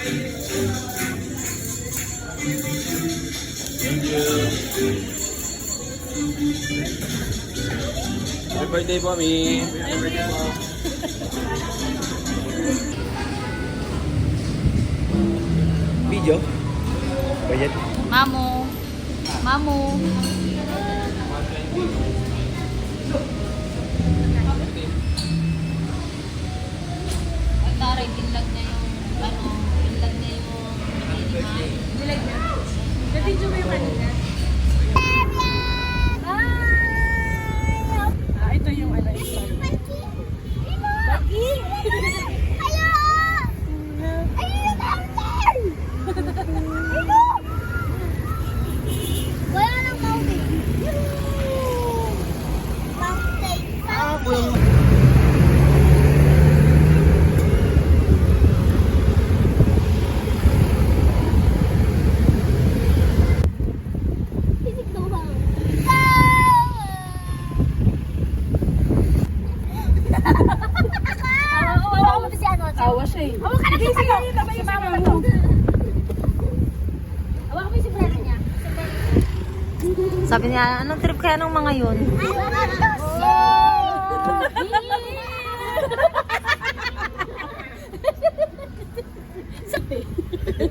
Thank you. Happy birthday po, Mi. Happy birthday po. Video? Bayad? Mamu. Mamu. Ay, taray, dinlag niya yung, dinlag niya yung, Dilag na. Na-video mo yung kanina. Ito yung ano yung Bagi! Hello! Ayun ang mountain! Hello! Wala nang mountain. Mountain. Isip daw ba? Awa mo si ano? awa siya eh. Awa ka na Sige, sa sige, tabay yung mama mo. Awa mo si brother niya. Sabi niya, anong trip kaya ng mga yun?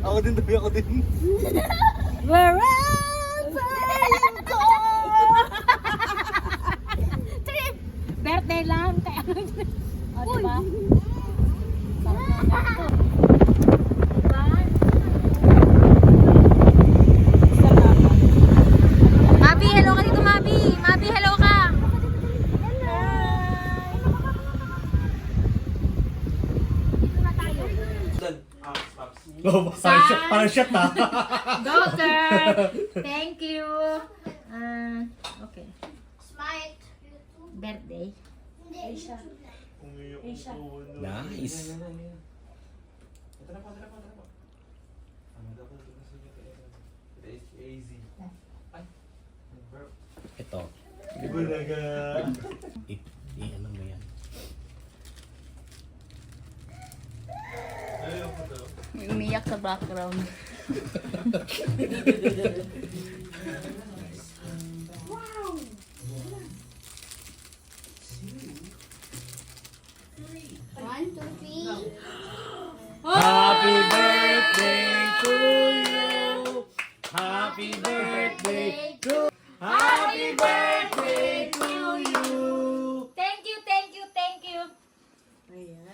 Ako din, tabi ako din. Wherever you go. Trip! Birthday lang. Kaya ano yun? O, diba? Mabi, hello ka dito, Mabi. Mabi, hello ka. Oh, parang shot na. Daughter, thank you. Okay. Smite. Birthday. Asia. Nice. Ito. Ano mo yan? May umiyak sa background. One, two, three. Happy birthday to you. Happy birthday to Happy birthday to you. Thank you, thank you, thank you.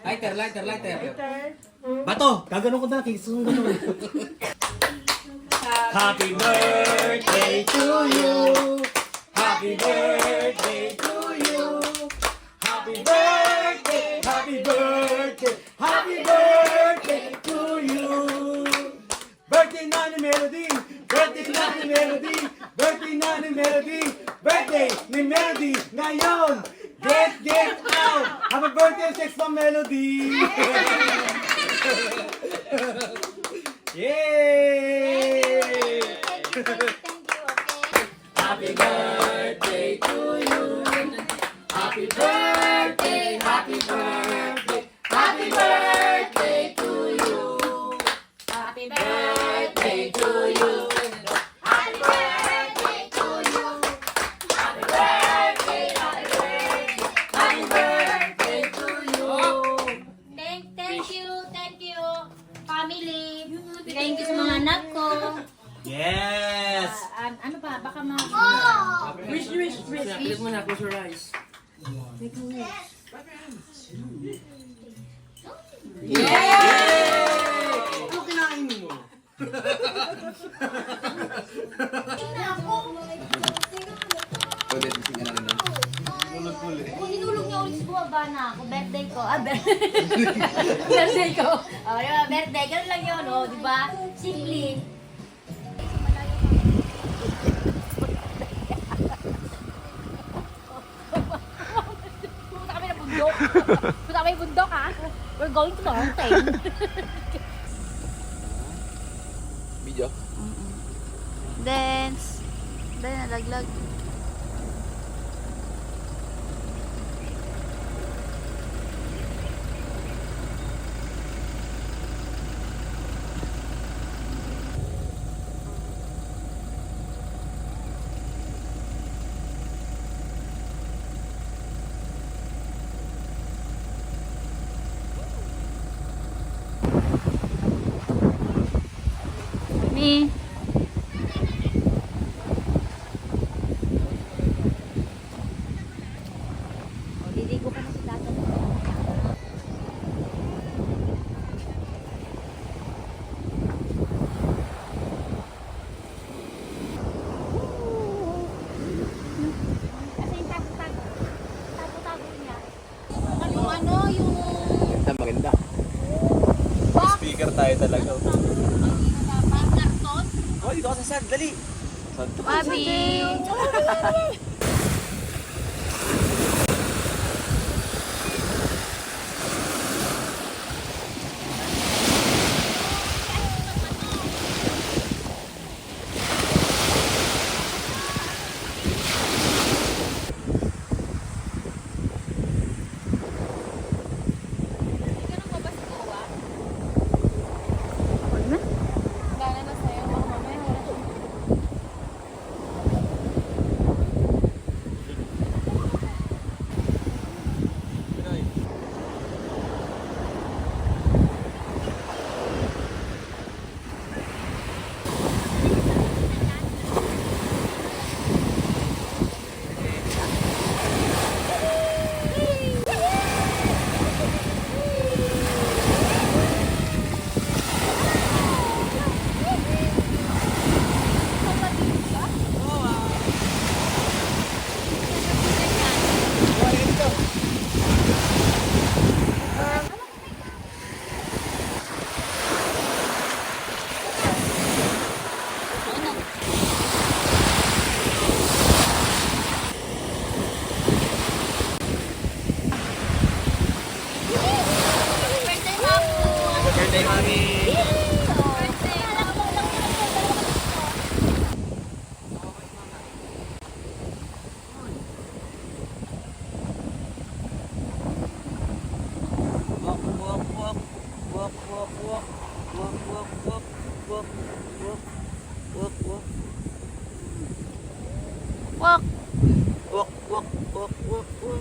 Lighter. Bato, gagano ko na, kisusunod ko na. Happy birthday to you. Happy birthday to you. Happy birthday, happy birthday, happy birthday to you. Birthday na ni Melody, birthday na ni Melody, birthday na ni Melody, birthday ni Melody ngayon. Get out! Happy birthday, Sex Bomb Melody! Yay! Thank you, okay? Happy birthday to you. Happy birthday, happy birthday, happy birthday to you. Happy birthday to you. Happy birthday to you. Happy birthday, happy birthday to you. Thank you, family. Thank you sa mga anak ko. Yes! Ano pa, baka ma... Oh! Wish. Click mo na, close your eyes. Yay! Ano kinain mo? Kung hinulog niya ulit, bumaba na ako. Birthday ko. Birthday ko. Diba, birthday. Ganun lang yun, di ba? Simple. Punta kami ng bundok. Punta kami ng bundok, ha? We're going to the mountain. Video? Dance. Dahil nalaglag. Mami. O, liligo ka na si Tata. Kasi yung tago-tago. Tago-tago niya. Yung Ganda, maganda. box. Speaker tayo talaga. Ang karton. Oh, dito ka sa sand, dali. Mami. Gana na sa'yo. Baka mamaya wala siya. Birthday, Mamu. Birthday, mami. Birthday. Walk, walk, walk. Walk, walk, walk. Walk, walk, walk. Walk, walk. Walk, walk. Walk. Walk, walk, walk, walk, walk.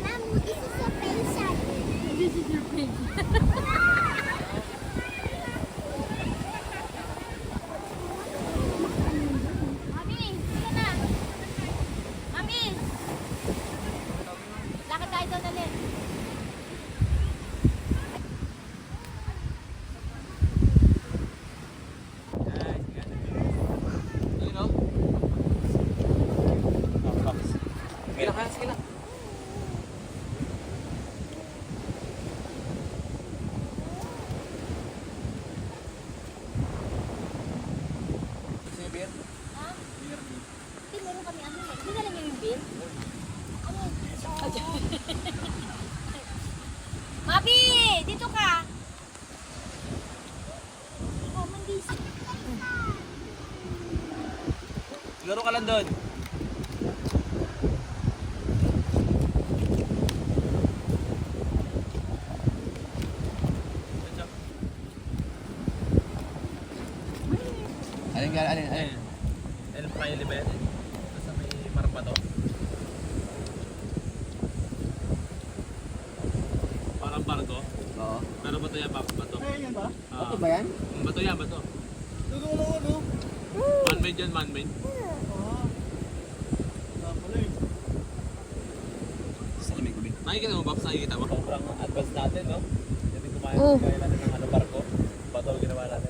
Mamu, this is your patient. This is your pig. Mami, sige na. Mami. Lakad tayo doon ulit. Ayun, oh. Sige lang, ha? Sige lang. Sige, beer. Ha? Hindi, meron kami ano eh. Hindi na lang yung bill. Ano? Mabi! Dito ka! Ikaw, mandisi. Siguro ka lang doon. Alin? El Fraile ba yan? Sa may Marpato. Parang barko. Oo. Pero bato yan, bato. Ay, yan ba? Bato ba yan? Bato yan, bato. Man-made yan, man-made. Nakikita mo, Babs? Nakikita mo? Sobrang advance natin, no? Hindi kumain natin ng barko. Bato ginawa natin.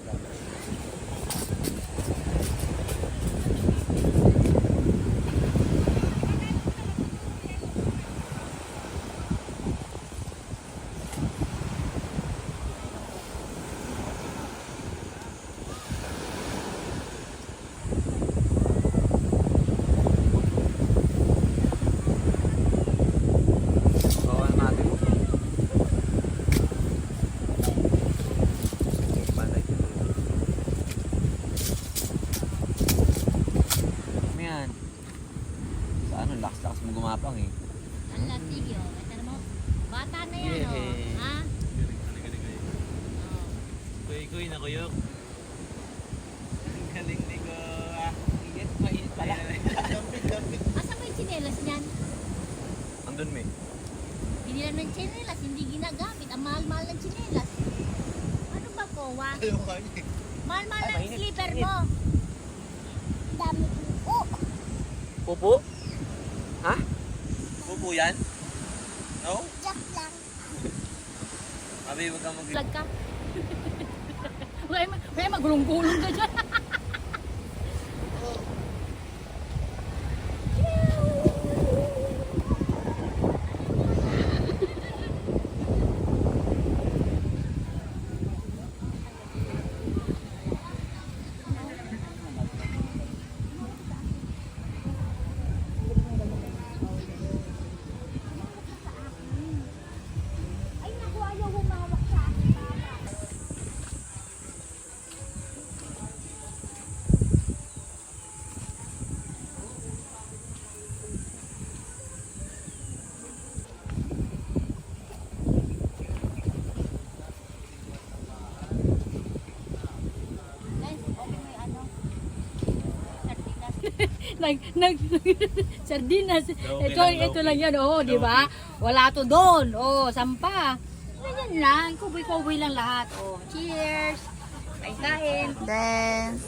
gumapang eh. Ang lastig yun. Ito mo, bata na yan, oh. Yeah. Ha? Kuy na kuyok. Ang galing ni ko. Mainit pala. Asa mo yung tsinelas niyan? Andun may. Binilan ng tsinelas, hindi ginagamit. Ang mahal-mahal ng tsinelas. Ano ba po, wa? Mahal-mahal Ay, ng mainit, slipper mainit. mo. Dami po. Pupo? Ha? Pupo yan? No? Jack lang. Abi, wag kang mag- Vlog ka. May magulong-gulong ka dyan. Ay, naku, ayaw humawak sa akin. Guys, okay mo yung ano? Sardinas. Okay Ito, lang, ito okay. lang yan, oh, di ba? Wala to doon. Oh, sampa. Ganyan lang. Kuboy-kuboy lang lahat. Oh, cheers. Kain-kain. Then,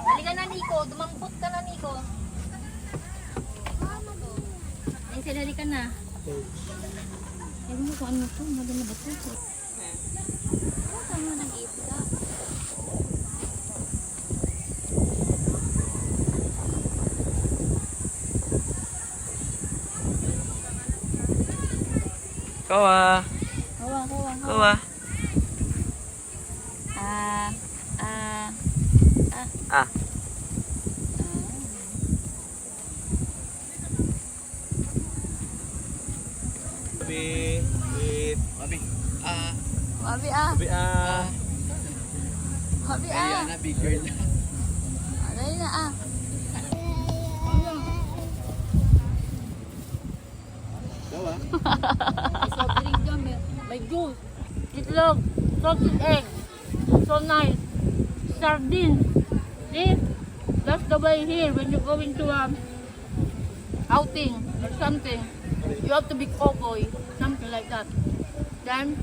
halika na, Nico. Dumambot ka na, Nico. Ay, sinali ka na. Ewan mo kung ano to. Maganda ba to? Ano nag-iipla? Kawa. Kawa. Ah. Ah. Abi. Wait. Abi. Ah. Wabi ah. Abi ah. Wabi ah. na big girl. Alay na ah. Kawa. Soft drink dyan. May juice. Itlog. Salted egg. So nice. Sardines. See? That's the way here when you go into outing or something. You have to be cowboy. Something like that. Then,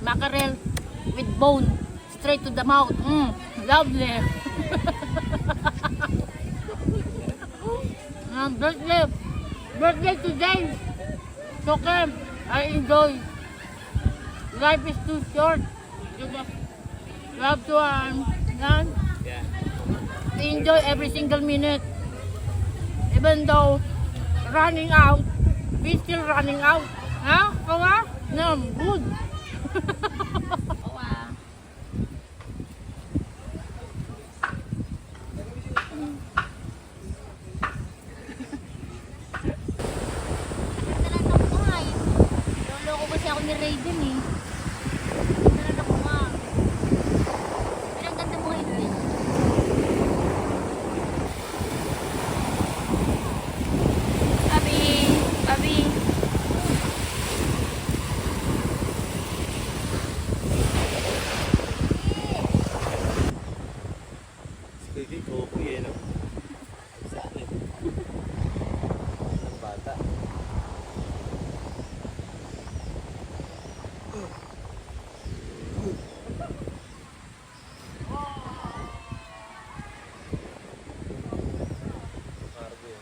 mackerel with bone. Straight to the mouth. Lovely. Birthday today. So come, I enjoy. Life is too short. You have to Yeah. enjoy every single minute. Even though running out, we still running out. Huh? Kawa? No, good. Kawa. Ganda lang ng buhay. Lolo ko kasi ako ni Raiden eh. Ganda lang ng buhay. Pero ang ganda buhay mo eh. Abi, abi. Sige, kopi eh, no? Sa akin. Ang bata. Marbe.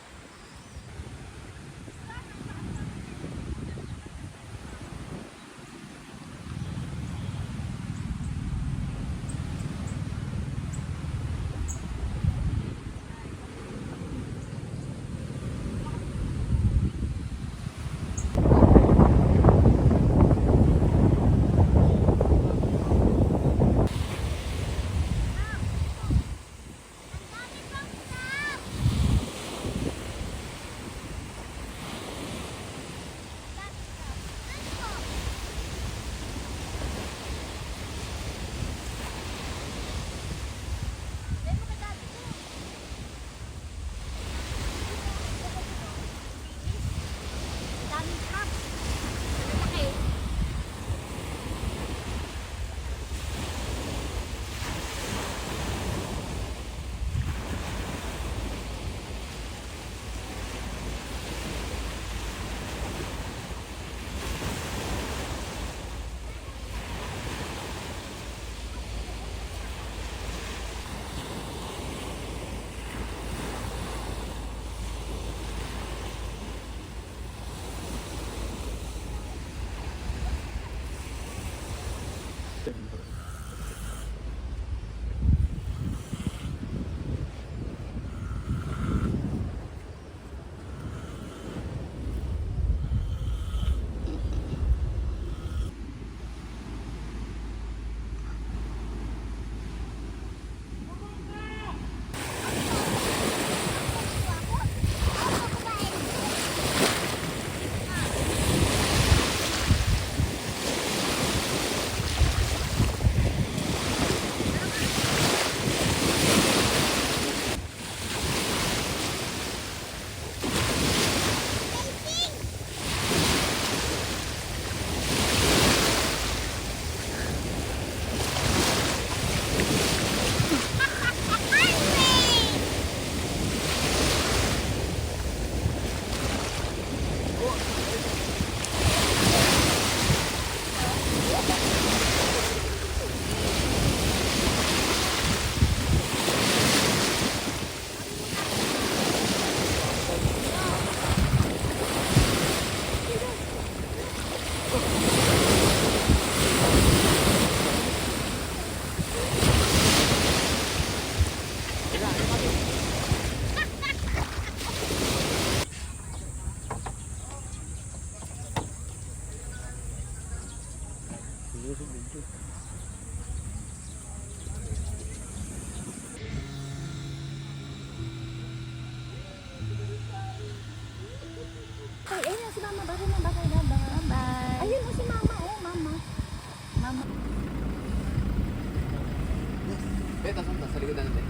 Ikot natin.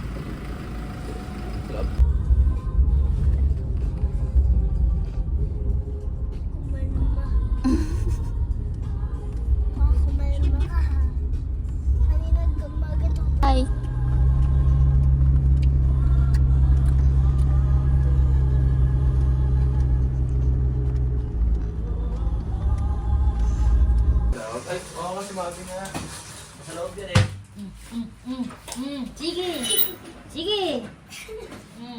Sarap. Kumalma. Kumalma ka ha. Kanina gumagat ako. Ay. Ay, oo kasi mami nga. Sa loob yan eh. Sige. Sige.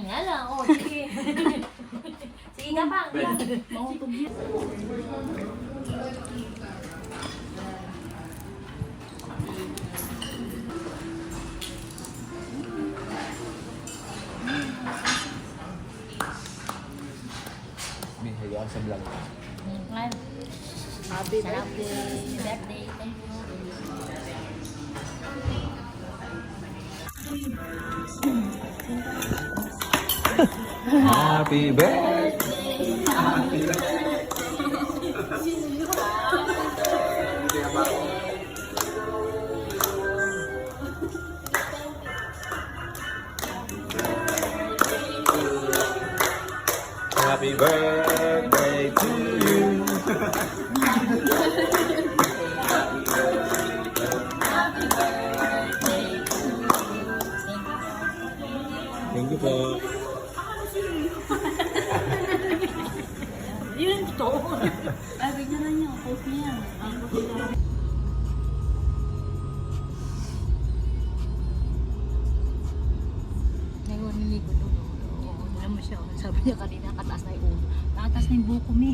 Hala, oh, sige. Sige ka pa. Mahutog yun. May hiya sa vlog. Happy birthday. Thank you. Happy birthday! Happy birthday to you. Thank you po. Yun, totoo. Sabi niya na niya, post niya. Ang post niya. Ngayon, hindi ko doon. Alam mo siya, sabi niya kanina, kataas na yung ulo. Nakataas na yung buko, me.